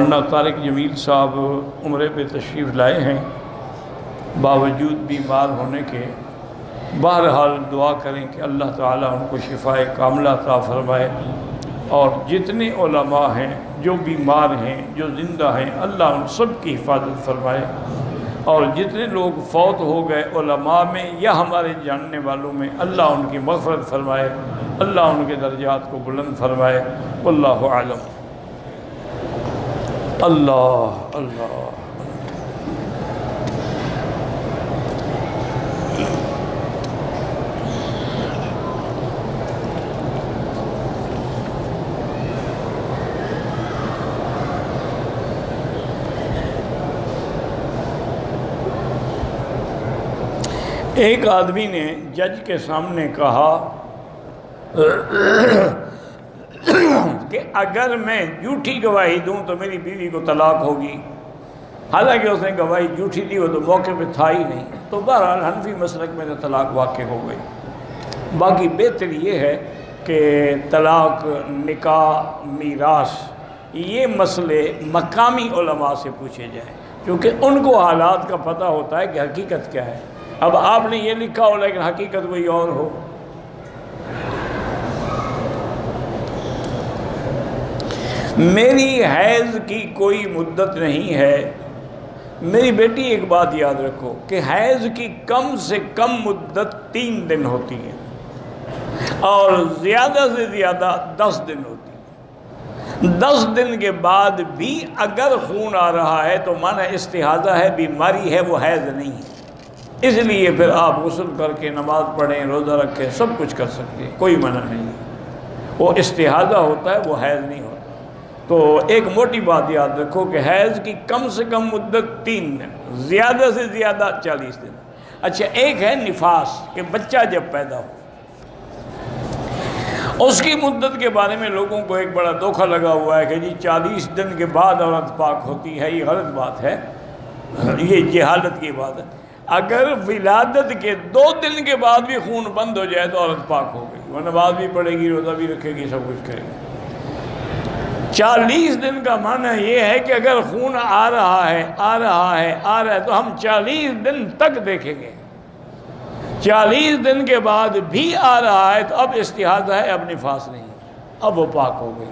مولانا طارق جمیل صاحب عمرے پہ تشریف لائے ہیں باوجود بیمار ہونے کے۔ بہرحال دعا کریں کہ اللہ تعالیٰ ان کو شفائے کاملہ عطا فرمائے، اور جتنے علماء ہیں جو بیمار ہیں جو زندہ ہیں اللہ ان سب کی حفاظت فرمائے، اور جتنے لوگ فوت ہو گئے علماء میں یا ہمارے جاننے والوں میں اللہ ان کی مغفرت فرمائے، اللہ ان کے درجات کو بلند فرمائے۔ واللہ اعلم۔ اللہ اللہ۔ ایک آدمی نے جج کے سامنے کہا کہ اگر میں جھوٹی گواہی دوں تو میری بیوی کو طلاق ہوگی، حالانکہ اس نے گواہی جھوٹی دی، وہ تو موقع پہ تھا ہی نہیں، تو بہرحال حنفی مسلک میں تو طلاق واقع ہو گئی۔ باقی بہتر یہ ہے کہ طلاق، نکاح، میراث، یہ مسئلے مقامی علماء سے پوچھے جائیں، کیونکہ ان کو حالات کا پتہ ہوتا ہے کہ حقیقت کیا ہے۔ اب آپ نے یہ لکھا ہو لیکن حقیقت کوئی اور ہو۔ میری حیض کی کوئی مدت نہیں ہے۔ میری بیٹی ایک بات یاد رکھو کہ حیض کی کم سے کم مدت 3 دن ہوتی ہے، اور زیادہ سے زیادہ 10 دن ہوتی ہے۔ 10 دن کے بعد بھی اگر خون آ رہا ہے تو معنی استحاضہ ہے، بیماری ہے، وہ حیض نہیں ہے۔ اس لیے پھر آپ غسل کر کے نماز پڑھیں، روزہ رکھیں، سب کچھ کر سکتے ہیں، کوئی منع نہیں ہے۔ وہ استحاضہ ہوتا ہے، وہ حیض نہیں ہوتا۔ تو ایک موٹی بات یاد رکھو کہ حیض کی کم سے کم مدت 3 دن، زیادہ سے زیادہ 40 دن۔ اچھا، ایک ہے نفاس کہ بچہ جب پیدا ہو، اس کی مدت کے بارے میں لوگوں کو ایک بڑا دھوکہ لگا ہوا ہے کہ جی 40 دن کے بعد عورت پاک ہوتی ہے۔ یہ غلط بات ہے، یہ جہالت کی بات ہے۔ اگر ولادت کے 2 دن کے بعد بھی خون بند ہو جائے تو عورت پاک ہو گئی، وہ نماز بھی پڑھے گی، روزہ بھی رکھے گی، سب کچھ کرے گی۔ 40 دن کا معنی یہ ہے کہ اگر خون آ رہا ہے تو ہم 40 دن تک دیکھیں گے۔ 40 دن کے بعد بھی آ رہا ہے تو اب استحاضہ ہے، اب نفاس نہیں، اب وہ پاک ہو گئی۔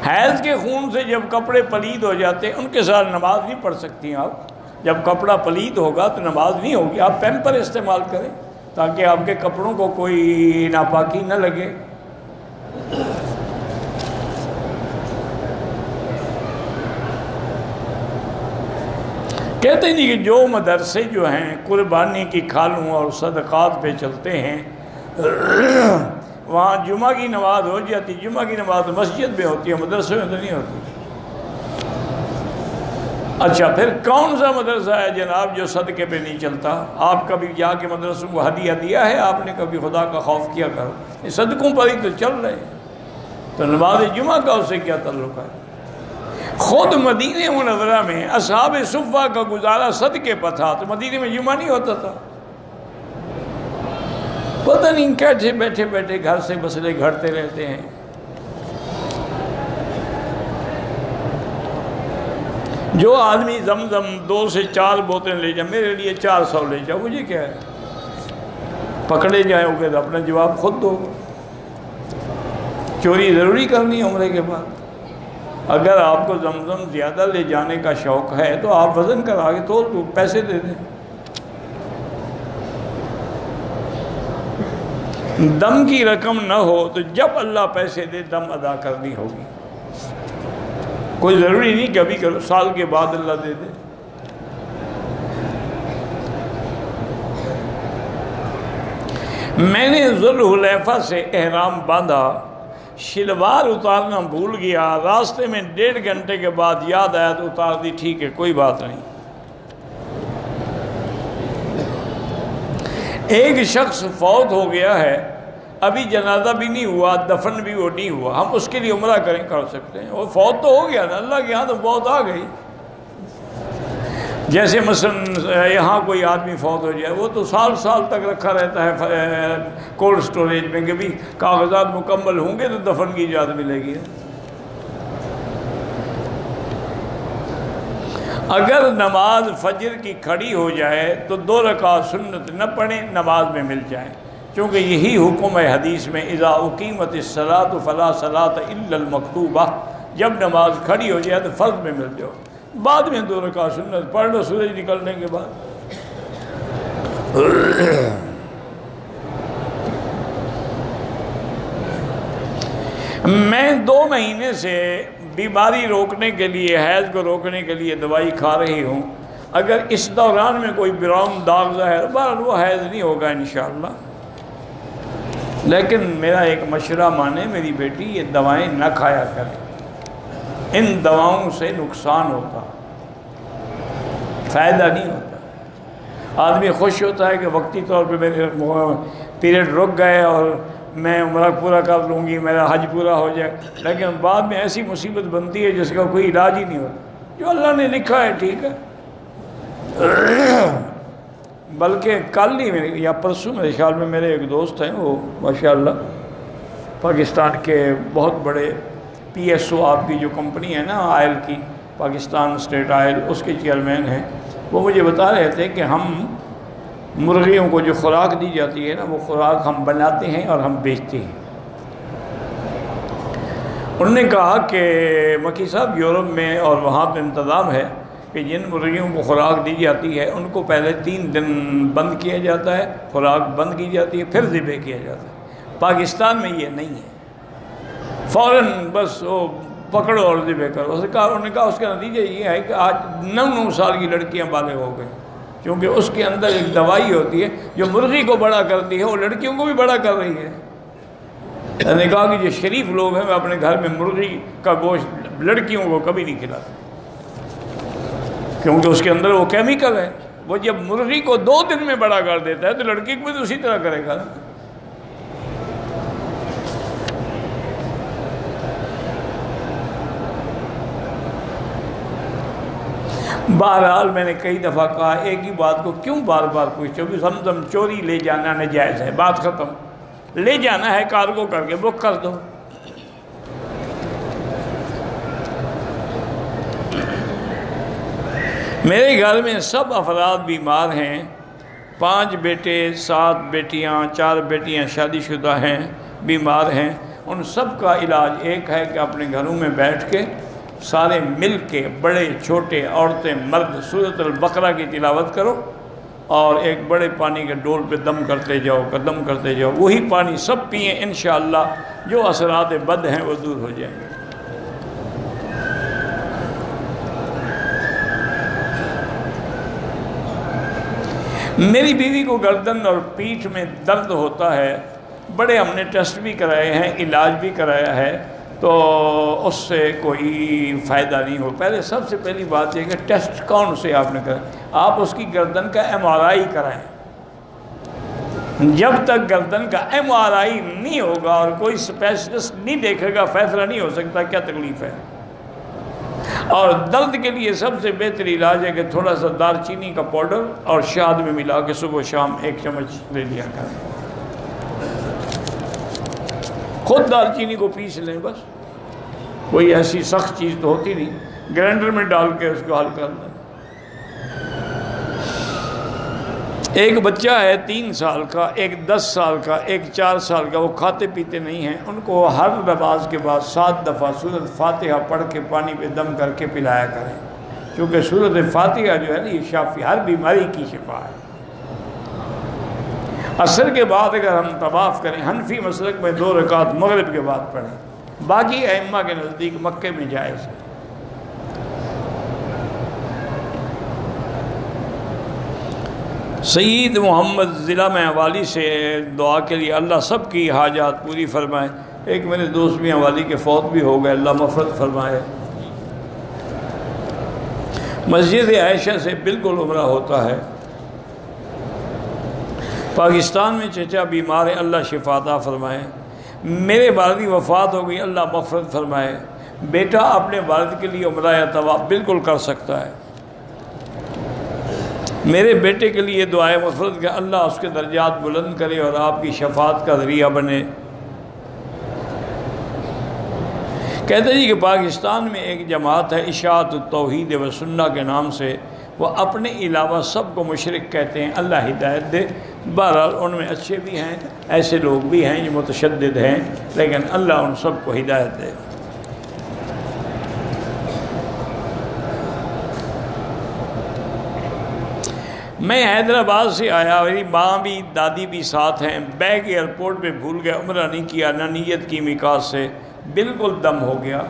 حیض کے خون سے جب کپڑے پلید ہو جاتے ہیں، ان کے ساتھ نماز نہیں پڑھ سکتی ہیں آپ۔ جب کپڑا پلید ہوگا تو نماز نہیں ہوگی، آپ پیمپر استعمال کریں تاکہ آپ کے کپڑوں کو کوئی ناپاکی نہ لگے۔ کہتے ہیں کہ جو مدرسے جو ہیں قربانی کی کھالوں اور صدقات پہ چلتے ہیں، وہاں جمعہ کی نماز ہو جاتی۔ جمعہ کی نماز مسجد میں ہوتی ہے، مدرسے میں تو نہیں ہوتی۔ اچھا، پھر کون سا مدرسہ ہے جناب جو صدقے پہ نہیں چلتا؟ آپ کبھی جا کے مدرسوں کو ہدیہ دیا ہے؟ آپ نے کبھی خدا کا خوف کیا کرو؟ یہ صدقوں پر ہی تو چل رہے ہیں، تو نماز جمعہ کا اس سے کیا تعلق ہے؟ خود مدینہ منورہ میں اصحاب صفہ کا گزارا صدقے پر تھا، تو مدینہ میں جمعہ نہیں ہوتا تھا؟ پتہ نہیں کیسے بیٹھے بیٹھے گھر سے مسئلے گھڑتے رہتے ہیں۔ جو آدمی زمزم 2 سے 4 بوتلیں لے جائے، میرے لیے 400 لے جاؤ، مجھے کیا ہے؟ پکڑے جائیں گے تو اپنا جواب خود دو۔ چوری ضروری کرنی ہے عمرے کے بعد؟ اگر آپ کو زمزم زیادہ لے جانے کا شوق ہے تو آپ وزن کرا کے تول دو، پیسے دے دیں۔ دم کی رقم نہ ہو تو جب اللہ پیسے دے دم ادا کرنی ہوگی، کوئی ضروری نہیں کہ ابھی کرو، سال کے بعد اللہ دے دے۔ میں نے ذوالحلیفہ سے احرام باندھا، شلوار اتارنا بھول گیا، راستے میں 1.5 گھنٹے کے بعد یاد آیا تو اتار دی، ٹھیک ہے کوئی بات نہیں۔ ایک شخص فوت ہو گیا ہے، ابھی جنازہ بھی نہیں ہوا، دفن بھی وہ نہیں ہوا، ہم اس کے لیے عمرہ کر سکتے ہیں؟ وہ فوت تو ہو گیا نا، اللہ کے ہاں تو موت آ گئی۔ جیسے مثلا یہاں کوئی آدمی فوت ہو جائے، وہ تو سال سال تک رکھا رہتا ہے کولڈ سٹوریج میں کہ بھی کاغذات مکمل ہوں گے تو دفن کی اجازت ملے گی۔ اگر نماز فجر کی کھڑی ہو جائے تو 2 رکعت سنت نہ پڑھیں، نماز میں مل جائیں، کیونکہ یہی حکم ہے حدیث میں اذا اقیمت الصلاۃ فلا صلاۃ الا المکتوبہ، جب نماز کھڑی ہو جائے تو فرض میں مل جاؤ، بعد میں 2 رکعت سنت پڑھ لو سورج نکلنے کے بعد۔ میں 2 مہینے سے بیماری روکنے کے لیے، حیض کو روکنے کے لیے دوائی کھا رہی ہوں، اگر اس دوران میں کوئی براؤن داغ ظاہر، بہرحال وہ حیض نہیں ہوگا انشاءاللہ، لیکن میرا ایک مشورہ مانے میری بیٹی، یہ دوائیں نہ کھایا کریں، ان دواؤں سے نقصان ہوتا، فائدہ نہیں ہوتا۔ آدمی خوش ہوتا ہے کہ وقتی طور پہ میرے پیریڈ رک گئے اور میں عمرہ پورا کر لوں گی، میرا حج پورا ہو جائے، لیکن بعد میں ایسی مصیبت بنتی ہے جس کا کوئی علاج ہی نہیں ہوتا۔ جو اللہ نے لکھا ہے ٹھیک ہے۔ بلکہ کل ہی یا پرسوں میرے خیال میں میرے ایک دوست ہیں، وہ ماشاءاللہ پاکستان کے بہت بڑے پی ایس او، آپ کی جو کمپنی ہے نا آئل کی، پاکستان اسٹیٹ آئل، اس کے چیئرمین ہیں، وہ مجھے بتا رہے تھے کہ ہم مرغیوں کو جو خوراک دی جاتی ہے نا، وہ خوراک ہم بناتے ہیں اور ہم بیچتے ہیں۔ انہوں نے کہا کہ مکی صاحب یورپ میں اور وہاں پہ انتظام ہے کہ جن مرغیوں کو خوراک دی جاتی ہے ان کو پہلے 3 دن بند کیا جاتا ہے، خوراک بند کی جاتی ہے، پھر ذبح کیا جاتا ہے۔ پاکستان میں یہ نہیں ہے، فوراً بس وہ پکڑو اور ذبح کرو۔ انہوں نے کہا اس کا نتیجہ یہ ہے کہ آج 9 سال کی لڑکیاں بالغ ہو گئیں، کیونکہ اس کے اندر ایک دوائی ہوتی ہے جو مرغی کو بڑا کرتی ہے، وہ لڑکیوں کو بھی بڑا کر رہی ہے۔ میں نے کہا کہ جو شریف لوگ ہیں وہ اپنے گھر میں مرغی کا گوشت لڑکیوں کو کبھی نہیں کھلاتے، کیونکہ اس کے اندر وہ کیمیکل ہے، وہ جب مرغی کو 2 دن میں بڑا کر دیتا ہے تو لڑکی کو بھی اسی طرح کرے گا۔ بہرحال میں نے کئی دفعہ کہا ایک ہی بات کو کیوں بار بار پوچھتے ہو؟ زمزم چوری لے جانا ناجائز ہے، بات ختم۔ لے جانا ہے کارگو کر کے بک کر دو۔ میرے گھر میں سب افراد بیمار ہیں، 5 بیٹے، 7 بیٹیاں، 4 بیٹیاں شادی شدہ ہیں، بیمار ہیں۔ ان سب کا علاج ایک ہے کہ اپنے گھروں میں بیٹھ کے سارے مل کے، بڑے چھوٹے، عورتیں مرد، سورۃ البقرہ کی تلاوت کرو اور ایک بڑے پانی کے ڈول پہ دم کرتے جاؤ، قدم کرتے جاؤ، وہی پانی سب پئیں، انشاءاللہ جو اثرات بد ہیں وہ دور ہو جائیں گے۔ میری بیوی کو گردن اور پیٹھ میں درد ہوتا ہے، بڑے ہم نے ٹیسٹ بھی کرائے ہیں، علاج بھی کرایا ہے، تو اس سے کوئی فائدہ نہیں ہو۔ پہلے سب سے پہلی بات یہ کہ ٹیسٹ کون سے آپ نے کرا، آپ اس کی گردن کا MRI کرائیں۔ جب تک گردن کا MRI نہیں ہوگا اور کوئی اسپیشلسٹ نہیں دیکھے گا، فیصلہ نہیں ہو سکتا کیا تکلیف ہے۔ اور درد کے لیے سب سے بہتر علاج ہے کہ تھوڑا سا دار چینی کا پاؤڈر اور شہد میں ملا کے صبح و شام 1 چمچ لے لیا کریں، خود دار چینی کو پیس لیں، بس کوئی ایسی سخت چیز تو ہوتی نہیں، گرائنڈر میں ڈال کے اس کو حل کر لیں۔ ایک بچہ ہے 3 سال کا، ایک 10 سال کا، ایک 4 سال کا، وہ کھاتے پیتے نہیں ہیں، ان کو ہر نماز کے بعد 7 دفعہ سورۃ فاتحہ پڑھ کے پانی پہ دم کر کے پلایا کریں، کیونکہ سورۃ فاتحہ جو ہے نا یہ شافی، ہر بیماری کی شفا ہے۔ عصر کے بعد اگر ہم طواف کریں، حنفی مسلک میں 2 رکعت مغرب کے بعد پڑھیں، باقی ائمہ کے نزدیک مکے میں جائز ہے۔ سید محمد ضلع میں حوالی سے دعا کے لیے اللہ سب کی حاجات پوری فرمائے۔ ایک میرے دوست بھی حوالی کے فوت بھی ہو گئے، اللہ مغفرت فرمائے۔ مسجد عائشہ سے بالکل عمرہ ہوتا ہے۔ پاکستان میں چچا بیمار ہے، اللہ شفا عطا فرمائے۔ میرے والدی وفات ہو گئی، اللہ مغفرت فرمائے۔ بیٹا اپنے والد کے لیے عمرہ یا طواف بالکل کر سکتا ہے۔ میرے بیٹے کے لیے دعائے مغفرت کہ اللہ اس کے درجات بلند کرے اور آپ کی شفاعت کا ذریعہ بنے۔ کہتے جی کہ پاکستان میں ایک جماعت ہے اشاعت التوحید و سنہ کے نام سے، وہ اپنے علاوہ سب کو مشرک کہتے ہیں، اللہ ہدایت دے۔ بہرحال ان میں اچھے بھی ہیں، ایسے لوگ بھی ہیں جو متشدد ہیں، لیکن اللہ ان سب کو ہدایت دے۔ میں حیدرآباد سے آیا، میری ماں بھی دادی بھی ساتھ ہیں، بیگ ایئرپورٹ پہ بھول گیا، عمرہ نہیں کیا، نہ نیت کی میقات سے، بالکل دم ہو گیا۔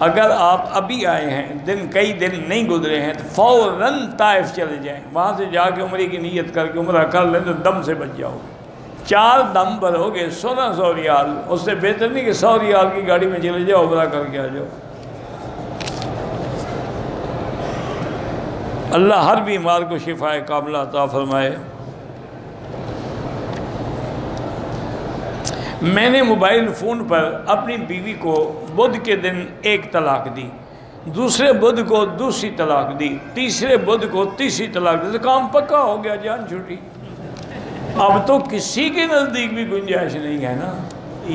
اگر آپ ابھی آئے ہیں، کئی دن نہیں گزرے ہیں، تو فوراً طائف چلے جائیں، وہاں سے جا کے عمرے کی نیت کر کے عمرہ کر لیں تو دم سے بچ جاؤ۔ 4 دم بھرو گے 1600 ریال، اس سے بہتر نہیں کہ 100 ریال کی گاڑی میں چلے جاؤ عمرہ کر کے آ جاؤ۔ اللہ ہر بیمار کو شفاء کاملہ عطا فرمائے۔ میں نے موبائل فون پر اپنی بیوی کو بدھ کے دن 1 طلاق دی، دوسرے بدھ کو دوسری طلاق دی، تیسرے بدھ کو تیسری طلاق دی، تو کام پکا ہو گیا، جان چھوٹی۔ اب تو کسی کے نزدیک بھی گنجائش نہیں ہے نا،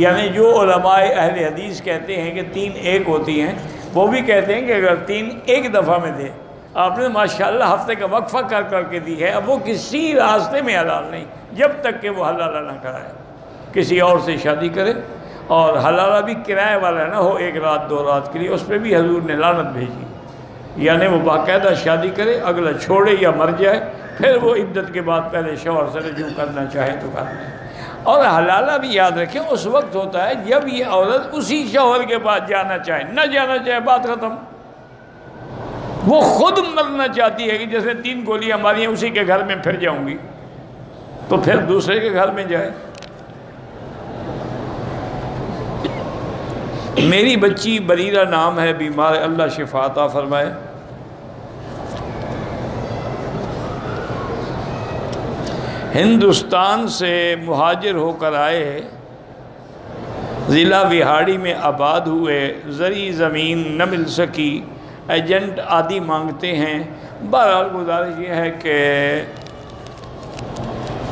یعنی جو علماء اہل حدیث کہتے ہیں کہ 3 ایک ہوتی ہیں، وہ بھی کہتے ہیں کہ اگر 3 ایک دفعہ میں دے، آپ نے ماشاءاللہ ہفتے کا وقفہ کر کے دی ہے، اب وہ کسی راستے میں حلال نہیں جب تک کہ وہ حلالہ نہ کرائے، کسی اور سے شادی کرے، اور حلالہ بھی کرائے والا نہ ہو 1 رات 2 رات کے لیے، اس پہ بھی حضور نے لعنت بھیجی، یعنی وہ باقاعدہ شادی کرے، اگلا چھوڑے یا مر جائے، پھر وہ عدت کے بعد پہلے شوہر سے رجوع کرنا چاہے تو کر لیں۔ اور حلالہ بھی یاد رکھیں اس وقت ہوتا ہے جب یہ عورت اسی شوہر کے پاس جانا چاہے، نہ جانا چاہے بات ختم۔ وہ خود مرنا چاہتی ہے کہ جیسے 3 گولیاں ماری ہیں اسی کے گھر میں پھر جاؤں گی، تو پھر دوسرے کے گھر میں جائے۔ میری بچی بریرہ نام ہے، بیمار، اللہ شفا عطا فرمائے۔ ہندوستان سے مہاجر ہو کر آئے، ضلع وہاڑی میں آباد ہوئے، زرعی زمین نہ مل سکی، ایجنٹ آدھی مانگتے ہیں۔ بہرحال گزارش یہ ہے کہ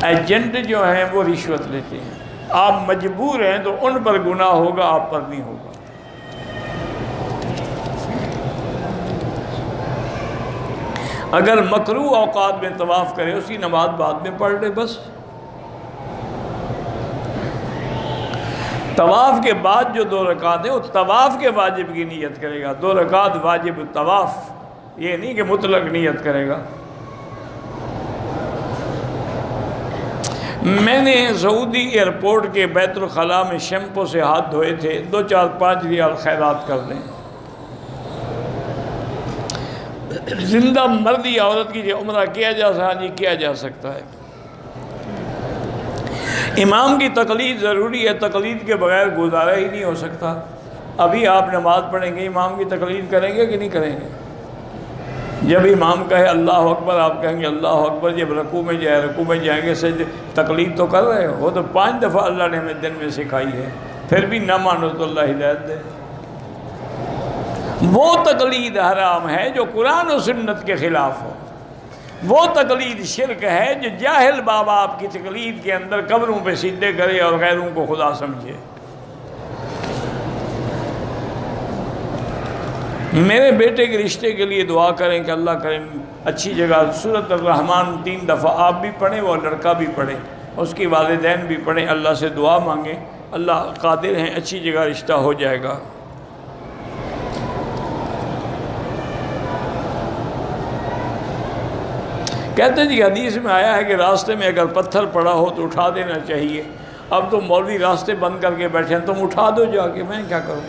ایجنٹ جو ہیں وہ رشوت لیتے ہیں، آپ مجبور ہیں تو ان پر گناہ ہوگا، آپ پر نہیں ہوگا۔ اگر مکروہ اوقات میں طواف کرے، اسی نماز بعد میں پڑھ لے بس۔ طواف کے بعد جو 2 رکعت ہیں وہ طواف کے واجب کی نیت کرے گا، 2 رکعت واجب طواف، یہ نہیں کہ مطلق نیت کرے گا۔ میں نے سعودی ایئرپورٹ کے بیت الخلاء میں شیمپو سے ہاتھ دھوئے تھے، 2 4 5 ریال خیرات کر دیں۔ زندہ مردی عورت کی جو عمرہ کیا جا سکتا ہے۔ امام کی تقلید ضروری ہے، تقلید کے بغیر گزارا ہی نہیں ہو سکتا۔ ابھی آپ نماز پڑھیں گے، امام کی تقلید کریں گے کہ نہیں کریں گے؟ جب امام کہے اللہ اکبر آپ کہیں گے اللہ اکبر، جب رکوع میں جائیں گے سجدے، تقلید تو کر رہے ہو۔ وہ تو 5 دفعہ اللہ نے ہمیں دن میں سکھائی ہے، پھر بھی نہ مانو تو اللہ ہدایت دے۔ وہ تقلید حرام ہے جو قرآن و سنت کے خلاف ہو، وہ تقلید شرک ہے جو جاہل باپ آپ کی تقلید کے اندر قبروں پہ سجدے کرے اور غیروں کو خدا سمجھے۔ میرے بیٹے کے رشتے کے لیے دعا کریں کہ اللہ کریں اچھی جگہ سورۃ الرحمن 3 دفعہ آپ بھی پڑھیں، وہ لڑکا بھی پڑھے، اس کی والدین بھی پڑھیں، اللہ سے دعا مانگیں، اللہ قادر ہیں، اچھی جگہ رشتہ ہو جائے گا۔ کہتے ہیں جی حدیث میں آیا ہے کہ راستے میں اگر پتھر پڑا ہو تو اٹھا دینا چاہیے۔ اب تو مولوی راستے بند کر کے بیٹھے ہیں، تم اٹھا دو جا کے، میں کیا کروں؟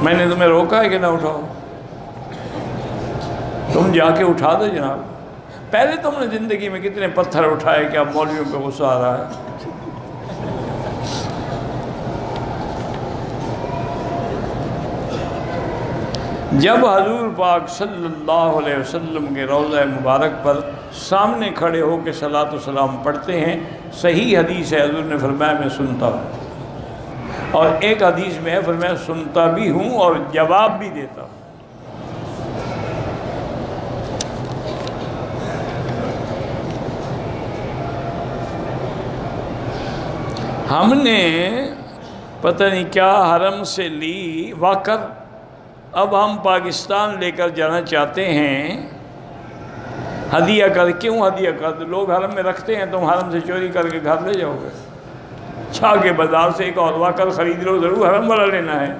میں نے تمہیں روکا ہے کہ نہ اٹھاؤ؟ تم جا کے اٹھا دو جناب۔ پہلے تم نے زندگی میں کتنے پتھر اٹھائے کہ اب مولویوں پہ غصہ آ رہا ہے؟ جب حضور پاک صلی اللہ علیہ وسلم کے روضہ مبارک پر سامنے کھڑے ہو کے صلاۃ و سلام پڑھتے ہیں، صحیح حدیث ہے، حضور نے فرمایا میں سنتا ہوں، اور ایک حدیث میں ہے فرمایا سنتا بھی ہوں اور جواب بھی دیتا ہوں۔ ہم نے پتہ نہیں کیا حرم سے لی واکر، اب ہم پاکستان لے کر جانا چاہتے ہیں ہدیہ کر۔ کیوں ہدیہ کر؟ لوگ حرم میں رکھتے ہیں، تم حرم سے چوری کر کے گھر لے جاؤ گے؟ چھا کے بازار سے ایک اور واکر خرید لو، ضرور حرم والا لینا ہے،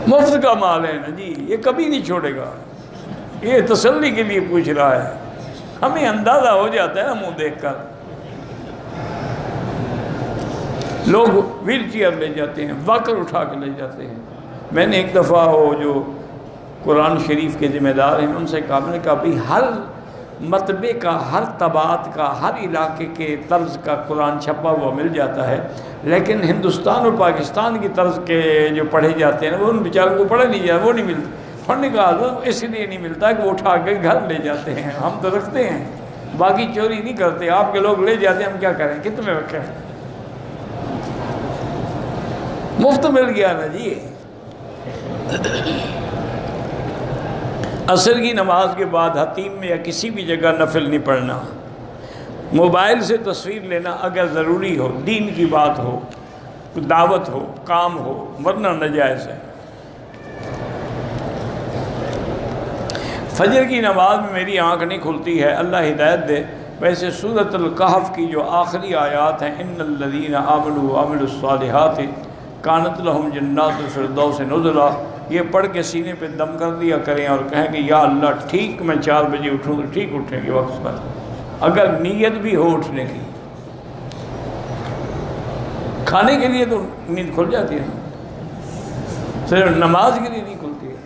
مفت کا مال ہے نا جی، یہ کبھی نہیں چھوڑے گا، یہ تسلی کے لیے پوچھ رہا ہے، ہمیں اندازہ ہو جاتا ہے نا منہ دیکھ کر۔ لوگ ویل چیئر لے جاتے ہیں، واکر اٹھا کے لے جاتے ہیں۔ میں نے ایک دفعہ وہ جو قرآن شریف کے ذمہ دار ہیں ان سے کہا، میں نے کہا بھی ہر مطبع کا، ہر طبعات کا، ہر علاقے کے طرز کا قرآن چھپا ہوا مل جاتا ہے، لیکن ہندوستان اور پاکستان کی طرز کے جو پڑھے جاتے ہیں وہ ان بیچاروں کو پڑھا نہیں جاتا، وہ نہیں ملتا۔ پڑھنے کا حضرت اس لیے نہیں ملتا کہ وہ اٹھا کے گھر لے جاتے ہیں، ہم تو رکھتے ہیں، باقی چوری نہیں کرتے، آپ کے لوگ لے جاتے ہیں، ہم کیا کریں، کتنے رکھیں، مفت مل گیا نا جی۔ عصر کی نماز کے بعد حتیم میں یا کسی بھی جگہ نفل نہیں پڑھنا، موبائل سے تصویر لینا اگر ضروری ہو، دین کی بات ہو، دعوت ہو، کام ہو، ورنہ ناجائز ہے۔ فجر کی نماز میں میری آنکھ نہیں کھلتی ہے، اللہ ہدایت دے۔ ویسے سورۃ الکہف کی جو آخری آیات ہیں، ان الذین آمنوا وعملوا الصالحات کانت لہم جنات الفردوس نزلا، یہ پڑھ کے سینے پہ دم کر دیا کریں اور کہیں کہ یا اللہ ٹھیک میں 4 بجے اٹھوں تو ٹھیک اٹھیں گے وقت پر، اگر نیت بھی ہو اٹھنے کی۔ کھانے کے لیے تو نیند کھل جاتی ہے، صرف نماز کے لیے نہیں کھلتی ہے۔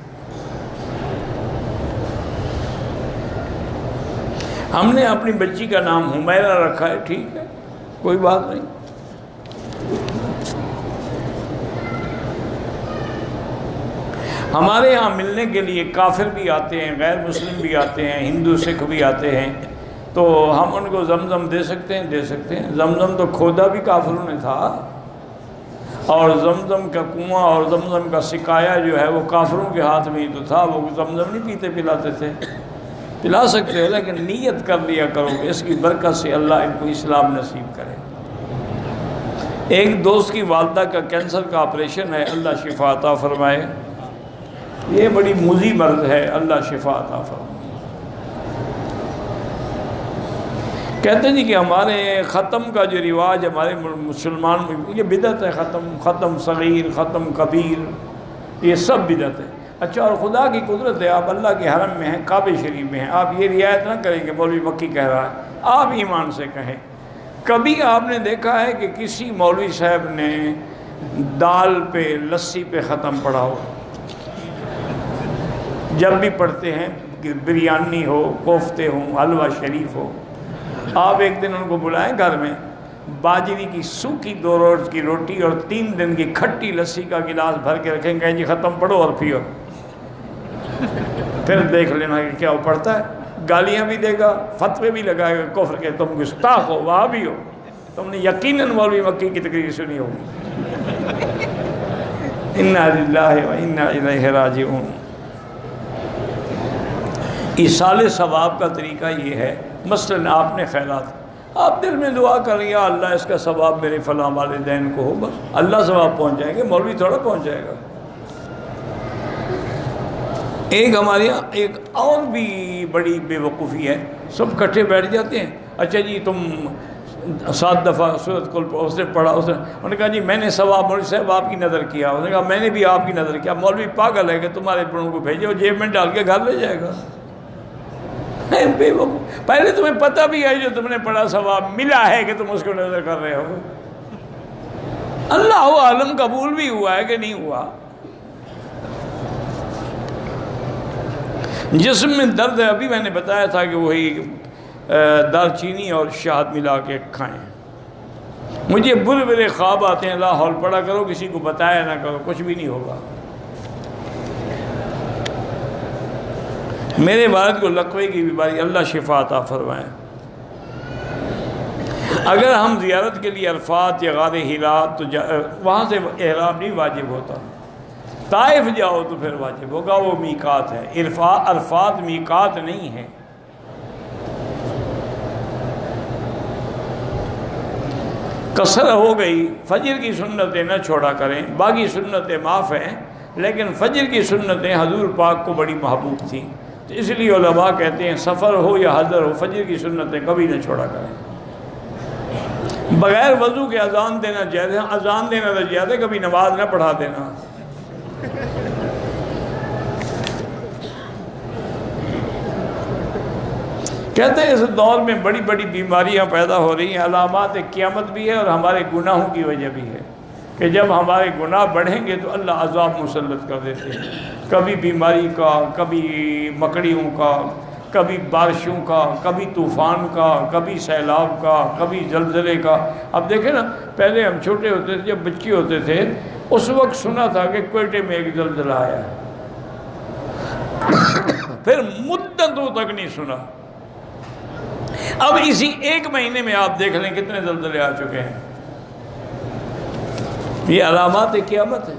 ہم نے اپنی بچی کا نام حمیرہ رکھا ہے، ٹھیک ہے، کوئی بات نہیں۔ ہمارے یہاں ملنے کے لیے کافر بھی آتے ہیں، غیر مسلم بھی آتے ہیں، ہندو سکھ بھی آتے ہیں، تو ہم ان کو زمزم دے سکتے ہیں، دے سکتے ہیں۔ زمزم تو کھودا بھی کافروں نے تھا، اور زمزم کا کنواں اور زمزم کا سکایا جو ہے وہ کافروں کے ہاتھ میں ہی تو تھا، وہ زمزم نہیں پیتے پلاتے تھے، پلا سکتے ہو، لیکن نیت کر لیا کرو کہ اس کی برکت سے اللہ ان کو اسلام نصیب کرے۔ ایک دوست کی والدہ کا کینسر کا آپریشن ہے، اللہ شفا عطا فرمائے، یہ بڑی موذی مرض ہے، اللہ شفا عطا فرمائے۔ کہتے ہیں کہ ہمارے ختم کا جو رواج ہمارے مسلمان میں، یہ بدعت ہے، ختم صغیر، ختم کبیر، یہ سب بدعت ہے۔ اچھا، اور خدا کی قدرت ہے، آپ اللہ کے حرم میں ہیں، کعبہ شریف میں ہیں، آپ یہ رعایت نہ کریں کہ مولوی مکی کہہ رہا ہے، آپ ایمان سے کہیں۔ کبھی آپ نے دیکھا ہے کہ کسی مولوی صاحب نے دال پہ، لسی پہ ختم پڑھا ہو؟ جب بھی پڑھتے ہیں کہ بریانی ہو، کوفتے ہوں، حلوہ شریف ہو، آپ ایک دن ان کو بلائیں گھر میں، باجری کی سوکھی 2 روز کی روٹی اور 3 دن کی کھٹی لسی کا گلاس بھر کے رکھیں گے، جی ختم پڑھو اور پیو، پھر دیکھ لینا کہ کیا وہ پڑھتا ہے۔ گالیاں بھی دے گا، فتوے بھی لگائے گا کفر کے، تم گستاخ ہو، وہابی ہو، تم نے یقیناً مولوی مکی کی تقریر سنی ہوگی۔ انا للہ و انا الیہ راجعون۔ ایصال ثواب کا طریقہ یہ ہے، مثلاً آپ نے خیرات، آپ دل میں دعا کر رہی ہیں اللہ اس کا ثواب میرے فلاں والدین کو ہو، بس اللہ ثواب پہنچ جائیں گے، مولوی تھوڑا پہنچ جائے گا۔ ایک ہمارے یہاں ایک اور بھی بڑی بے وقوفی ہے، سب کٹھے بیٹھ جاتے ہیں، اچھا جی تم 7 دفعہ سورۃ کل اس نے پڑھا، انہوں نے کہا جی میں نے ثواب مولوی صاحب آپ کی نظر کیا، انہوں نے کہا میں نے بھی آپ کی نظر کیا، مولوی پاگل ہے کہ تمہارے بڑوں کو بھیجے وہ جیب میں ڈال کے گھر لے جائے گا۔ بے وقوف، پہلے تمہیں پتہ بھی ہے جو تم نے پڑھا ثواب ملا ہے کہ تم اس کو نظر کر رہے ہو، اللہ عالم قبول بھی ہوا ہے کہ نہیں ہوا۔ جسم میں درد ہے، ابھی میں نے بتایا تھا کہ وہی دار چینی اور شہد ملا کے کھائیں۔ مجھے برے برے خواب آتے ہیں، لا حول پڑھا کرو، کسی کو بتایا نہ کرو، کچھ بھی نہیں ہوگا۔ میرے والد کو لقوے کی بیماری، اللہ شفا عطا فرمائے۔ اگر ہم زیارت کے لیے عرفات یا غار ہرا تو وہاں سے احرام نہیں واجب ہوتا، طائف جاؤ تو پھر واجب ہوگا، وہ میقات ہے، عرفات میقات نہیں ہے۔ قصر ہو گئی، فجر کی سنتیں نہ چھوڑا کریں، باقی سنتیں معاف ہیں، لیکن فجر کی سنتیں حضور پاک کو بڑی محبوب تھیں، تو اس لیے علماء کہتے ہیں سفر ہو یا حضر ہو فجر کی سنتیں کبھی نہ چھوڑا کریں۔ بغیر وضو کے اذان دینا جائز ہے، اذان دینا تو جائز ہے، کبھی نماز نہ پڑھا دینا۔ کہتے ہیں اس دور میں بڑی بڑی بیماریاں پیدا ہو رہی ہیں، علامات قیامت بھی ہے اور ہمارے گناہوں کی وجہ بھی ہے کہ جب ہمارے گناہ بڑھیں گے تو اللہ عذاب مسلط کر دیتے ہیں، کبھی بیماری کا، کبھی مکڑیوں کا، کبھی بارشوں کا، کبھی طوفان کا، کبھی سیلاب کا، کبھی زلزلے کا۔ اب دیکھیں نا، پہلے ہم چھوٹے ہوتے تھے، جب بچے ہوتے تھے، اس وقت سنا تھا کہ کوئٹے میں ایک زلزلہ آیا، پھر مدتوں تک نہیں سنا۔ اب اسی ایک مہینے میں آپ دیکھ لیں کتنے زلزلے آ چکے ہیں۔ یہ علامات قیامت ہے۔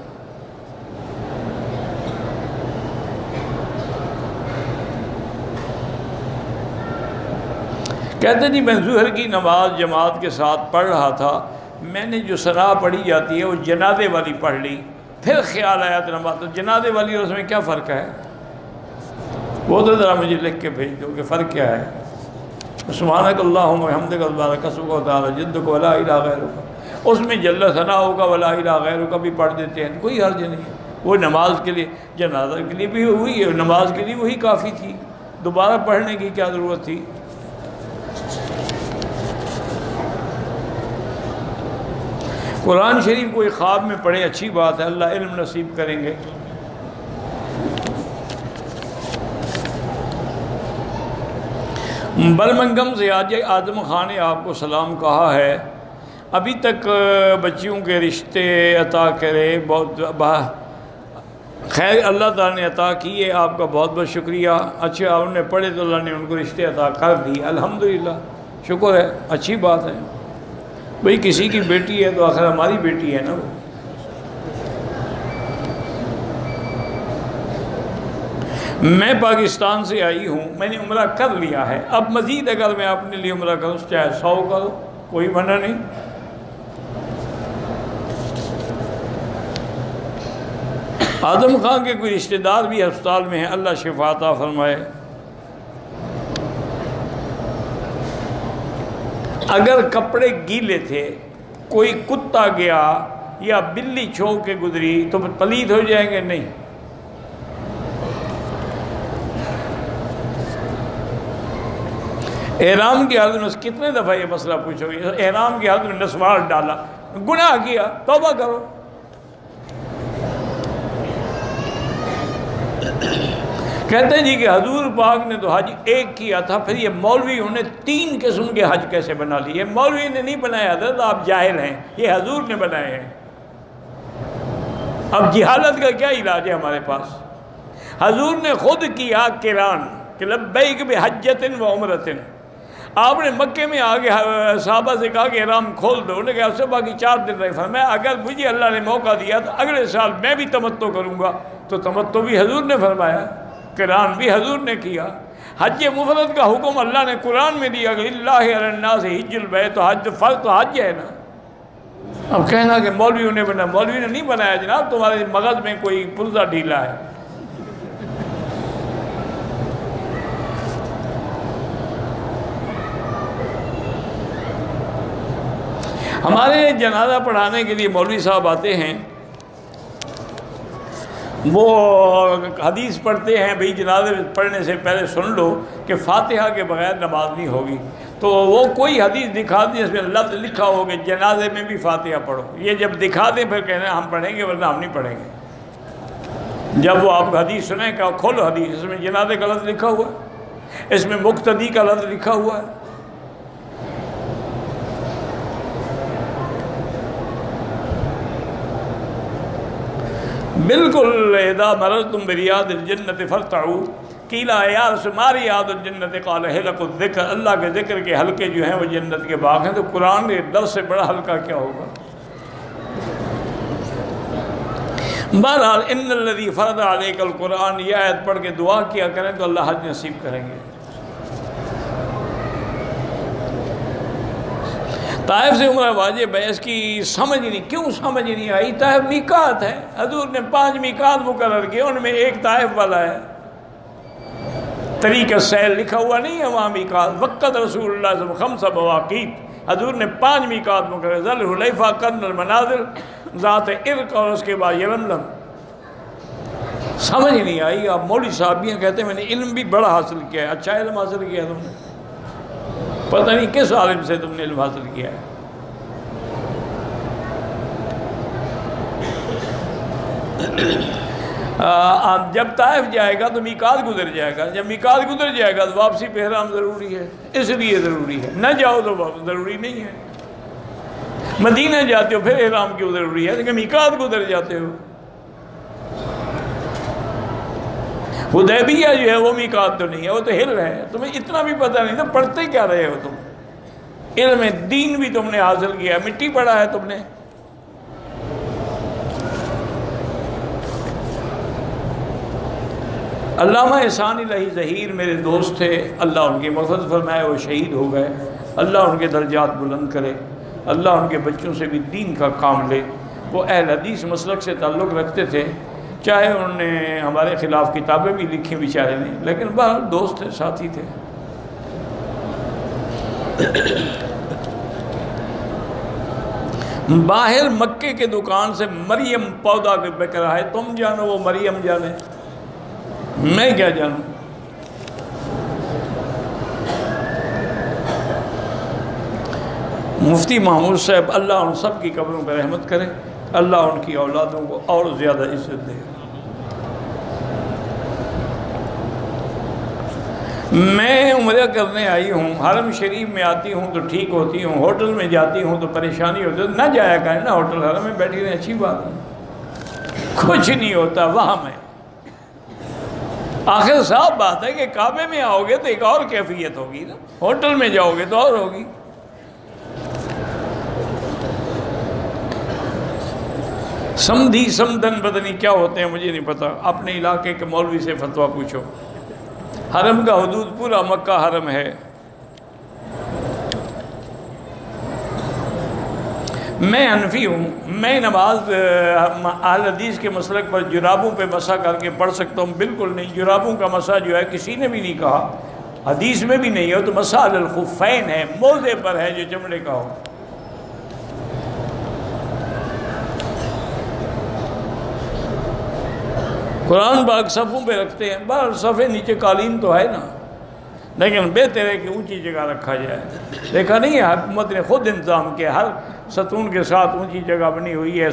کہتے جی میں ظہر کی نماز جماعت کے ساتھ پڑھ رہا تھا، میں نے جو ثنا پڑھی جاتی ہے وہ جنازے والی پڑھ لی، پھر خیال آیا تو نماز، تو جنازے والی اور اس میں کیا فرق ہے؟ وہ تو ذرا مجھے لکھ کے بھیج دو کہ فرق کیا ہے۔ سبحانک اللہم و بحمدک تبارک اسمک وتعالی جدک ولا الہ غیرک، اس میں جل ثناؤک ولا الہ غیرک بھی پڑھ دیتے ہیں، کوئی حرج نہیں ہے۔ وہ نماز کے لیے، جنازہ کے لیے بھی ہوئی ہے، نماز کے لیے وہی کافی تھی، دوبارہ پڑھنے کی کیا ضرورت تھی؟ قرآن شریف کوئی خواب میں پڑھے اچھی بات ہے، اللہ علم نصیب کریں گے۔ برمنگم سے آدم خان نے آپ کو سلام کہا ہے، ابھی تک بچیوں کے رشتے عطا کرے، بہت خیر اللہ تعالیٰ نے عطا کیے، آپ کا بہت بہت شکریہ۔ اچھا آپ نے پڑھے تو اللہ نے ان کو رشتے عطا کر دی، الحمدللہ، شکر ہے، اچھی بات ہے۔ بھئی کسی کی بیٹی ہے تو آخر ہماری بیٹی ہے نا۔ وہ میں پاکستان سے آئی ہوں، میں نے عمرہ کر لیا ہے، اب مزید اگر میں اپنے لیے عمرہ کروں چاہے 100 کرو، کوئی منع نہیں۔ آدم خان کے کوئی رشتہ دار بھی ہسپتال میں ہیں، اللہ شفا عطا فرمائے۔ اگر کپڑے گیلے تھے، کوئی کتا گیا یا بلی چھو کے گزری تو پلید ہو جائیں گے؟ نہیں۔ احرام کی حالت میں کتنے دفعہ یہ مسئلہ پوچھو گے، احرام کی حالت میں نسوار ڈالا، گناہ کیا، توبہ کرو۔ کہتے ہیں جی کہ حضور پاک نے تو حج ایک کیا تھا، پھر یہ مولویوں نے 3 قسم کے حج کیسے بنا لیے؟ مولوی نے نہیں بنایا حضرت، آپ جاہل ہیں، یہ حضور نے بنائے ہیں۔ اب جہالت کا کیا علاج ہے ہمارے پاس؟ حضور نے خود کیا قران کہ لبیک بحجۃ و عمرۃ، آپ نے مکے میں آگے صحابہ سے کہا کہ احرام کھول دو، انہوں نے کہا اس سے باقی 4 دن رہے، فرمایا اگر مجھے اللہ نے موقع دیا تو اگلے سال میں بھی تمتع کروں گا، تو تمتع بھی حضور نے فرمایا، قران بھی حضور نے کیا۔ حج مفرد کا حکم اللہ نے قرآن میں دیا کہ اللہ علی الناس حج البیت، تو حج فرض تو حج ہے نا۔ اب کہنا کہ مولویوں نے بنایا، مولوی نے نہیں بنایا جناب، تمہارے مغز میں کوئی پرزہ ڈھیلا ہے۔ ہمارے جنازہ پڑھانے کے لیے مولوی صاحب آتے ہیں، وہ حدیث پڑھتے ہیں، بھئی جنازے پڑھنے سے پہلے سن لو کہ فاتحہ کے بغیر نماز نہیں ہوگی، تو وہ کوئی حدیث دکھا دیں اس میں لفظ لکھا ہو کہ جنازے میں بھی فاتحہ پڑھو، یہ جب دکھا دیں پھر کہنا ہم پڑھیں گے ورنہ ہم نہیں پڑھیں گے۔ جب وہ آپ حدیث سنیں کہ کھولو حدیث، اس میں جنازے کا لفظ لکھا ہوا ہے، اس میں مقتدی کا لفظ لکھا ہوا ہے۔ بالکل اذا مررتم بریاض الجنت فارتعوا، قیل یا رسول ما ریاض الجنت قال حلق الذکر، اللہ کے ذکر کے حلقے جو ہیں وہ جنت کے باغ ہیں، تو قرآن کے درس سے بڑا حلقہ کیا ہوگا؟ بہرحال ان الذی فرض علیک القرآن، یہ آیت پڑھ کے دعا کیا کریں تو اللہ حج نصیب کریں گے۔ طائف سے عمرہ واجب ہے، اس کی سمجھ نہیں، کیوں سمجھ نہیں آئی؟ طائف میقات ہے، حضور نے 5 میقات مقرر کیے، ان میں ایک طائف والا ہے۔ طریق السیل لکھا ہوا نہیں ہے وہاں میقات۔ وقت رسول اللہ صلی اللہ علیہ وسلم 5 مواقیت، حضور نے 5 میقات مقرر، ذل حلیفہ، قرن المنازل، ذات عرق اور اس کے بعد یلملم۔ سمجھ نہیں آئی۔ آپ مولوی صاحبیاں کہتے ہیں میں نے علم بھی بڑا حاصل کیا ہے۔ اچھا علم حاصل کیا تم نے، پتہ نہیں کس عالم سے تم نے علم حاصل کیا ہے۔ جب طائف جائے گا تو میقات گزر جائے گا، جب میقات گزر جائے گا تو واپسی پہ احرام ضروری ہے، اس لیے ضروری ہے۔ نہ جاؤ تو ضروری نہیں ہے۔ مدینہ جاتے ہو پھر احرام کیوں ضروری ہے؟ لیکن میقات گزر جاتے ہو۔ حدیبیہ جو ہے وہ میقات تو نہیں ہے، وہ تو ہل ہے۔ تمہیں اتنا بھی پتہ نہیں تو پڑھتے کیا رہے ہو تم؟ علم دین بھی تم نے حاصل کیا، مٹی پڑھا ہے تم نے۔ علامہ احسان الہی ظہیر میرے دوست تھے، اللہ ان کی مغفرت فرمائے، وہ شہید ہو گئے، اللہ ان کے درجات بلند کرے، اللہ ان کے بچوں سے بھی دین کا کام لے۔ وہ اہل حدیث مسلک سے تعلق رکھتے تھے، چاہے انہوں نے ہمارے خلاف کتابیں بھی لکھی بیچارے نے، لیکن بہرحال دوست تھے، ساتھی تھے۔ باہر مکے کے دکان سے مریم پودا بک رہا ہے، تم جانو وہ مریم جانے، میں کیا جانوں۔ مفتی محمود صاحب، اللہ ان سب کی قبروں پہ رحمت کرے، اللہ ان کی اولادوں کو اور زیادہ عزت دے۔ میں عمرہ کرنے آئی ہوں، حرم شریف میں آتی ہوں تو ٹھیک ہوتی ہوں، ہوٹل میں جاتی ہوں تو پریشانی ہوتی ہے۔ نہ جایا کریں نا ہوٹل، حرم میں بیٹھی رہیں، اچھی بات ہے، کچھ نہیں ہوتا وہاں میں۔ آخر صاحب بات ہے کہ کعبے میں آؤ گے تو ایک اور کیفیت ہوگی نا، ہوٹل میں جاؤ گے تو اور ہوگی۔ سمدھی سمدن بدنی کیا ہوتے ہیں مجھے نہیں پتا، اپنے علاقے کے مولوی سے فتویٰ پوچھو۔ حرم کا حدود پورا مکہ حرم ہے۔ میں حنفی ہوں، میں نماز اہل حدیث کے مسلک پر جرابوں پہ مسح کر کے پڑھ سکتا ہوں؟ بالکل نہیں۔ جرابوں کا مسح جو ہے کسی نے بھی نہیں کہا، حدیث میں بھی نہیں ہے، تو مسح علی الخفین ہے، موزے پر ہے جو چمڑے کا ہو۔ قرآن پاک صفوں پہ رکھتے ہیں، بہر صفے نیچے قالین تو ہے نا، لیکن بہتر ہے کہ اونچی جگہ رکھا جائے۔ دیکھا نہیں ہے حکومت نے خود انتظام کیا، ہر ستون کے ساتھ اونچی جگہ بنی ہوئی ہے،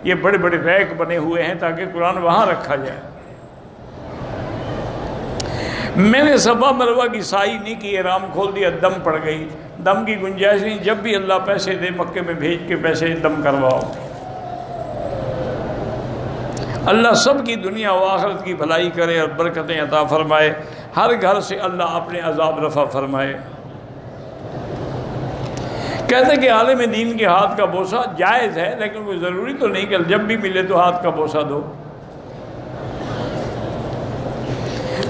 یہ بڑے بڑے ریک بنے ہوئے ہیں تاکہ قرآن وہاں رکھا جائے۔ میں نے صفا مروہ کی سعی نہیں کی، احرام کھول دیا، دم پڑ گئی، دم کی گنجائش نہیں۔ جب بھی اللہ پیسے دے مکے میں بھیج کے پیسے دم کرواؤ۔ اللہ سب کی دنیا و آخرت کی بھلائی کرے اور برکتیں عطا فرمائے، ہر گھر سے اللہ اپنے عذاب رفع فرمائے۔ کہتے ہیں کہ عالم دین کے ہاتھ کا بوسہ جائز ہے، لیکن کوئی ضروری تو نہیں کہ جب بھی ملے تو ہاتھ کا بوسہ دو۔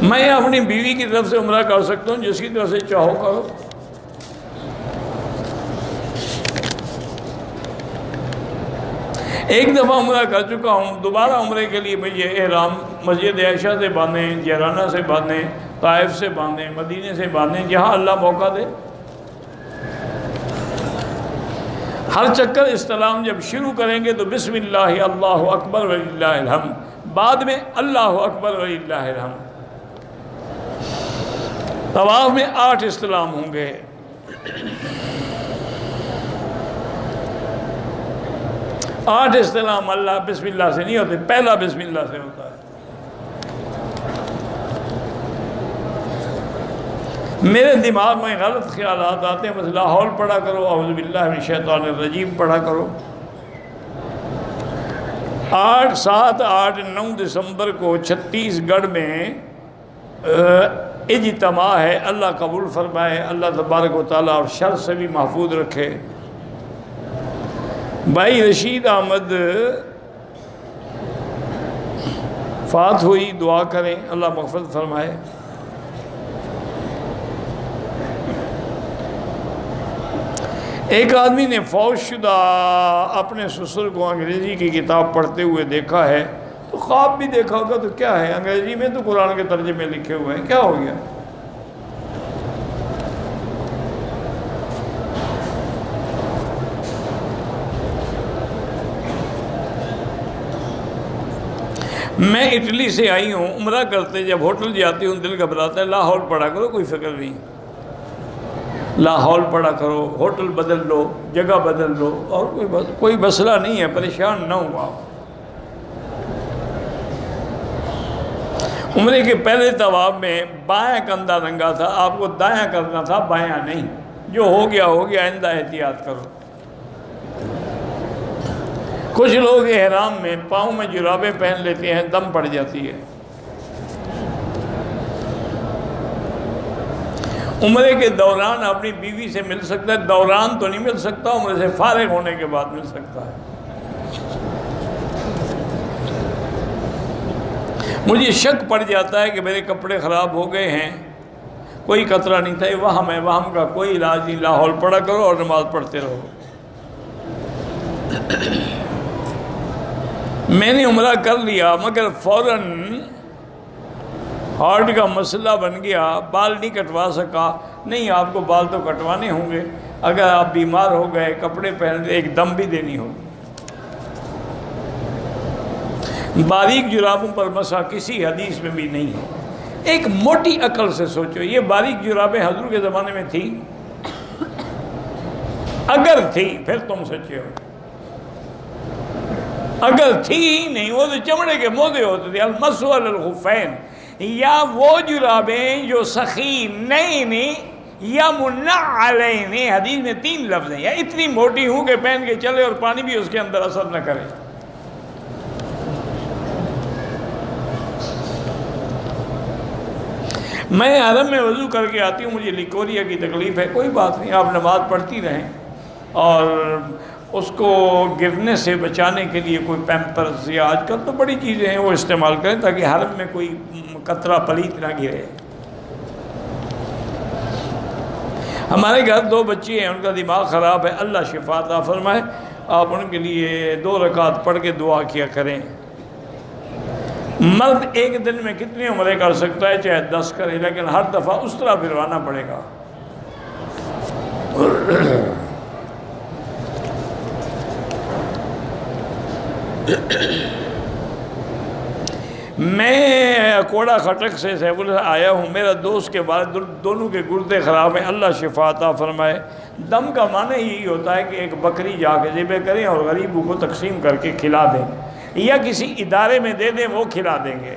میں اپنی بیوی کی طرف سے عمرہ کر سکتا ہوں، جس کی طرف سے چاہو کرو۔ ایک دفعہ عمرہ کر چکا ہوں، دوبارہ عمرے کے لیے مجھے احرام مسجد عائشہ سے باندھیں، جیرانہ سے باندھیں، طائف سے باندھیں، مدینے سے باندھیں، جہاں اللہ موقع دے۔ ہر چکر استلام جب شروع کریں گے تو بسم اللہ اللہ اکبر وللہ الحمد، بعد میں اللہ اکبر وللہ الحمد۔ طواف میں 8 استلام ہوں گے۔ 8 استلام اللہ بسم اللہ سے نہیں ہوتے، پہلا بسم اللہ سے ہوتا ہے۔ میرے دماغ میں غلط خیالات آتے ہیں، بس لاہور پڑھا کرو، اعوذ باللہ من الشیطان الرجیم پڑھا کرو۔ 8، 7، 8، 9 دسمبر کو چھتیس گڑھ میں اجتماع ہے، اللہ قبول فرمائے، اللہ تبارک و تعالیٰ اور شر سے بھی محفوظ رکھے۔ بھائی رشید احمد فات ہوئی، دعا کریں اللہ مغفرت فرمائے۔ ایک آدمی نے فوت شدہ اپنے سسر کو انگریزی کی کتاب پڑھتے ہوئے دیکھا ہے، تو خواب بھی دیکھا ہوگا تو کیا ہے، انگریزی میں تو قرآن کے ترجمے لکھے ہوئے ہیں، کیا ہو گیا؟ میں اٹلی سے آئی ہوں، عمرہ کرتے جب ہوٹل جاتی ہوں دل گھبراتا ہے، لاہور پڑھا کرو، کوئی فکر نہیں، لاہور پڑھا کرو، ہوٹل بدل لو، جگہ بدل لو، اور کوئی مسئلہ نہیں ہے، پریشان نہ ہوا۔ عمرے کے پہلے طواف میں بائیں کندھا رنگا تھا، آپ کو دایاں کرنا تھا، بایاں نہیں، جو ہو گیا آئندہ احتیاط کرو۔ کچھ لوگ احرام میں پاؤں میں جرابیں پہن لیتے ہیں، دم پڑ جاتی ہے۔ عمرے کے دوران اپنی بیوی سے مل سکتا ہے، دوران تو نہیں مل سکتا، عمرے سے فارغ ہونے کے بعد مل سکتا ہے۔ مجھے شک پڑ جاتا ہے کہ میرے کپڑے خراب ہو گئے ہیں، کوئی قطرہ نہیں تھا، وہم ہے، وہم کا کوئی علاج نہیں، لاہور پڑھا کرو اور نماز پڑھتے رہو۔ میں نے عمرہ کر لیا مگر فوراً ہارٹ کا مسئلہ بن گیا، بال نہیں کٹوا سکا۔ نہیں، آپ کو بال تو کٹوانے ہوں گے، اگر آپ بیمار ہو گئے، کپڑے پہن ایک دم بھی دینی ہوگی۔ باریک جرابوں پر مسح کسی حدیث میں بھی نہیں ہے۔ ایک موٹی عقل سے سوچو، یہ باریک جرابیں حضور کے زمانے میں تھی؟ اگر تھی پھر تم سچے ہو، اگر تھی ہی نہیں، وہ تو چمڑے کے موزے ہوتے تھے، المسح علی الخفین، یا وہ جرابیں جو سخینین یا منعلین، حدیث میں 3 لفظ ہیں، یا اتنی موٹی ہوں کہ پہن کے چلے اور پانی بھی اس کے اندر اثر نہ کرے۔ میں حرم میں وضو کر کے آتی ہوں، مجھے لیکوریا کی تکلیف ہے، کوئی بات نہیں، آپ نماز پڑھتی رہیں، اور اس کو گرنے سے بچانے کے لیے کوئی پیمپرز یا آج کل تو بڑی چیزیں ہیں وہ استعمال کریں تاکہ حرم میں کوئی قطرہ پلیت نہ گرے۔ ہمارے گھر 2 بچے ہیں، ان کا دماغ خراب ہے، اللہ شفا عطا فرمائے، آپ ان کے لیے 2 رکعت پڑھ کے دعا کیا کریں۔ مرد ایک دن میں کتنے عمرے کر سکتا ہے؟ چاہے 10 کرے، لیکن ہر دفعہ اس طرح پھروانا پڑے گا۔ میں کوڑا خٹک سے سیف اللہ آیا ہوں، میرا دوست کے بعد دونوں کے گردے خراب ہیں، اللہ شفا عطا فرمائے۔ دم کا معنی یہی ہوتا ہے کہ ایک بکری جا کے ذبح کریں اور غریبوں کو تقسیم کر کے کھلا دیں، یا کسی ادارے میں دے دیں، وہ کھلا دیں گے۔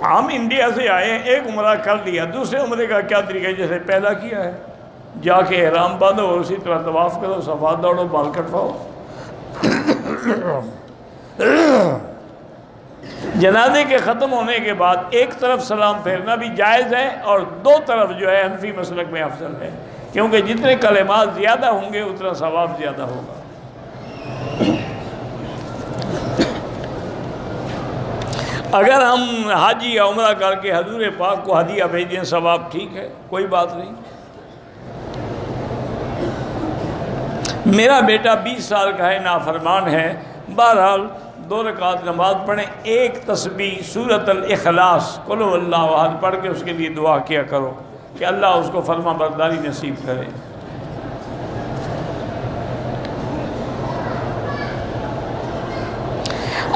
ہم انڈیا سے آئے ہیں، ایک عمرہ کر لیا، دوسرے عمرے کا کیا طریقہ ہے؟ جیسے پہلا کیا ہے، جا کے احرام باندھو اور اسی طرح طواف کرو، صفا دوڑو، بال کٹواؤ۔ جنازے کے ختم ہونے کے بعد ایک طرف سلام پھیرنا بھی جائز ہے، اور 2 طرف جو ہے حنفی مسلک میں افضل ہے، کیونکہ جتنے کلمات زیادہ ہوں گے اتنا ثواب زیادہ ہوگا۔ اگر ہم حج یا عمرہ کر کے حضور پاک کو ہدیہ بھیجیں ثواب ٹھیک ہے، کوئی بات نہیں۔ میرا بیٹا 20 سال کا ہے، نافرمان ہے، بہرحال 2 رکعت نماز پڑھیں، ایک تسبیح سورۃ الاخلاص قل هو اللہ احد پڑھ کے اس کے لیے دعا کیا کرو کہ اللہ اس کو فرما برداری نصیب کرے۔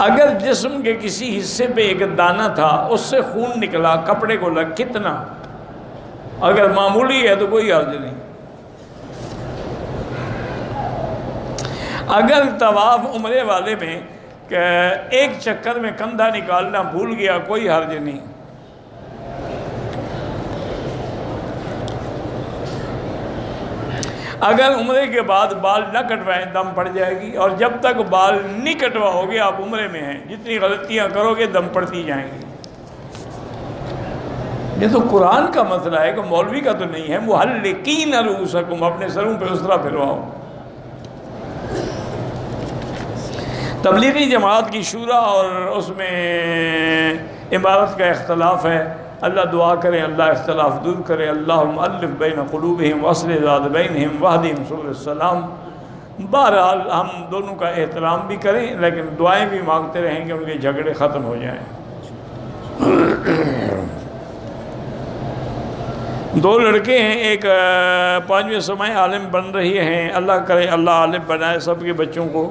اگر جسم کے کسی حصے پہ ایک دانہ تھا، اس سے خون نکلا، کپڑے کو لگ، کتنا؟ اگر معمولی ہے تو کوئی حرج نہیں۔ اگر طواف عمرے والے میں ایک چکر میں کندھا نکالنا بھول گیا، کوئی حرج نہیں۔ اگر عمرے کے بعد بال نہ کٹوائیں دم پڑ جائے گی، اور جب تک بال نہیں کٹواؤ گے آپ عمرے میں ہیں، جتنی غلطیاں کرو گے دم پڑتی جائیں گی۔ یہ تو قرآن کا مسئلہ ہے، کہ مولوی کا تو نہیں ہے۔ محلقین رؤوسکم، اپنے سروں پہ اس طرح پھرواؤ۔ تبلیغی جماعت کی شورا اور اس میں عمارت کا اختلاف ہے، اللہ دعا کریں اللہ اختلاف دور کرے. اللہم الف بین قلوبہم واصلح ذات بینہم واہدہم سبل السلام. بہرحال ہم دونوں کا احترام بھی کریں لیکن دعائیں بھی مانگتے رہیں کہ ان کے جھگڑے ختم ہو جائیں. دو لڑکے ہیں, ایک 5ویں سمائی عالم بن رہی ہیں, اللہ کرے اللہ عالم بنائے سب کے بچوں کو.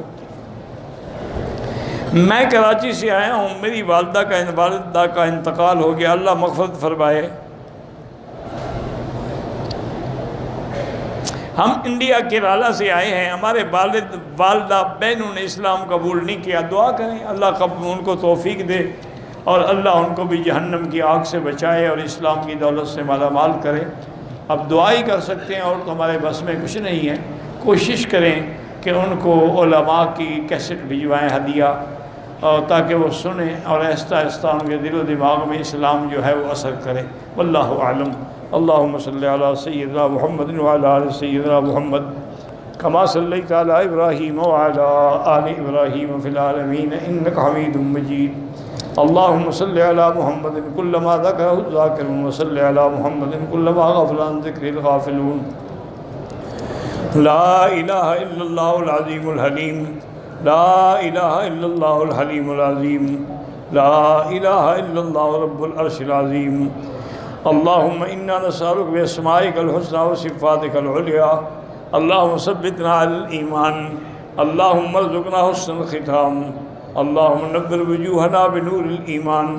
میں کراچی سے آیا ہوں, میری والدہ کا انتقال ہو گیا, اللہ مغفرت فرمائے. ہم انڈیا کیرالہ سے آئے ہیں, ہمارے والدہ بہنوں نے اسلام قبول نہیں کیا. دعا کریں اللہ ان کو توفیق دے اور اللہ ان کو بھی جہنم کی آگ سے بچائے اور اسلام کی دولت سے مالا مال کرے. اب دعا ہی کر سکتے ہیں اور تو ہمارے بس میں کچھ نہیں ہے. کوشش کریں کہ ان کو علماء کی کیسٹ بھجوائیں ہدیہ, اور تاکہ وہ سنیں اور آہستہ آہستہ ان کے دل و دماغ میں اسلام جو ہے وہ اثر کرے. واللہ اعلم. اللہم صلی علی سیدنا محمد وعلی آل سیدنا محمد کما صلیت علی ابراہیم وعلی آل ابراہیم فی العالمین انک حمید مجید. اللہم صلی علی محمد کلما ذکرہ الذاکرون وصلی علی محمد کلما غفل عن ذکر الغافلون. لا الہ الا اللہ العظیم الحلیم, لا الہ الا اللہ الحلیم العظیم, لا الہ الا اللہ رب العرش العظیم. اللہم انا نسألک باسمائک الحسنى وصفاتک العلیٰ. اللہم ثبتنا علی الایمان. اللہم ارزقنا حسن الختام. اللہم نور وجوہنا بنور الایمان.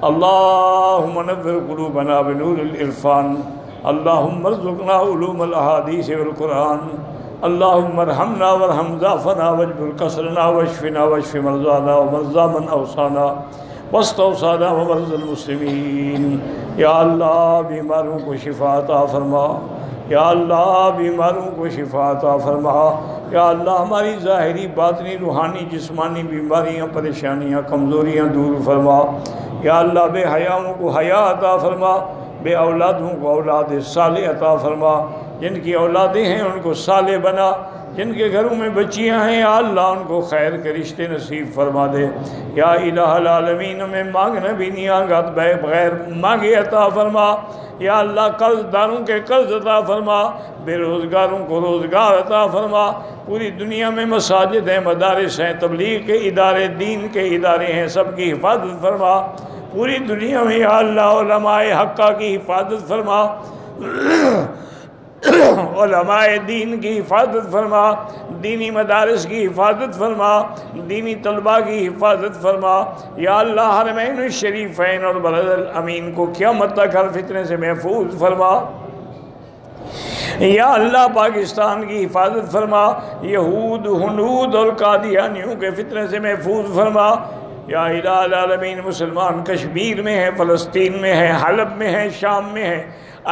اللہم نور قلوبنا بنور العرفان. اللہم ارزقنا علوم الاحادیث والقرآن. اللہم ارحمنا وارحم ضعفنا واجبر کسرنا واشفنا واشف مرضانا ومرضى من اوصانا واستوصانا ومرضى المسلمین. یا اللہ بیماروں کو شفا عطا فرما, یا اللہ بیماروں کو شفا عطا فرما. یا اللہ ہماری ظاہری باطنی روحانی جسمانی بیماریاں پریشانیاں کمزوریاں دور فرما. یا اللہ بے حیاؤں کو حیا عطا فرما, بے اولادوں کو اولاد صالح عطا فرما. جن کی اولادیں ہیں ان کو صالح بنا, جن کے گھروں میں بچیاں ہیں یا اللہ ان کو خیر کے رشتے نصیب فرما دے. یا الہ العالمین ہمیں مانگنا بھی نہیں آگا بغیر مانگے عطا فرما. یا اللہ قرض داروں کے قرض عطا فرما, بے روزگاروں کو روزگار عطا فرما. پوری دنیا میں مساجد ہیں, مدارس ہیں, تبلیغ کے ادارے دین کے ادارے ہیں, سب کی حفاظت فرما. پوری دنیا میں یا اللہ علماء حقہ کی حفاظت فرما, علماء دین کی حفاظت فرما, دینی مدارس کی حفاظت فرما, دینی طلباء کی حفاظت فرما. یا اللہ حرمین الشریفین اور بلد الامین کو قیامت تک ہر فتنے سے محفوظ فرما. یا اللہ پاکستان کی حفاظت فرما, یہود ہنود اور قادیانیوں کے فتنے سے محفوظ فرما. یا الہ العالمین مسلمان کشمیر میں ہیں, فلسطین میں ہیں, حلب میں ہیں, شام میں ہیں,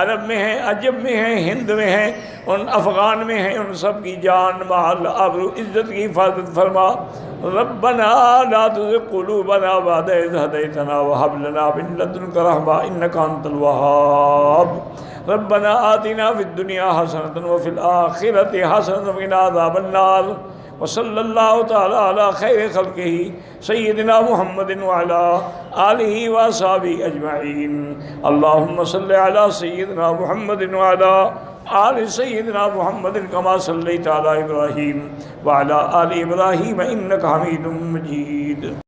عرب میں ہیں, عجب میں ہیں, ہند میں ہیں, ان افغان میں ہیں, ان سب کی جان مال آبرو عزت کی حفاظت فرما. ربنا لا تزغ قلوبنا بعد إذ هديتنا وهب لنا من لدنك رحمة إنك أنت الوهاب. ربنا آتنا في الدنيا حسنة وفي الآخرة حسنة وقنا عذاب النار. وصلی اللہ تعالی علی خیر خلقہ سیدنا محمد وعلی آلہ وصحبہ اجمعین. اللہم صلی علی سیدنا محمد وعلی آل سیدنا محمد کما صلیت علی ابراہیم وعلی آل ابراہیم انک حمید مجید.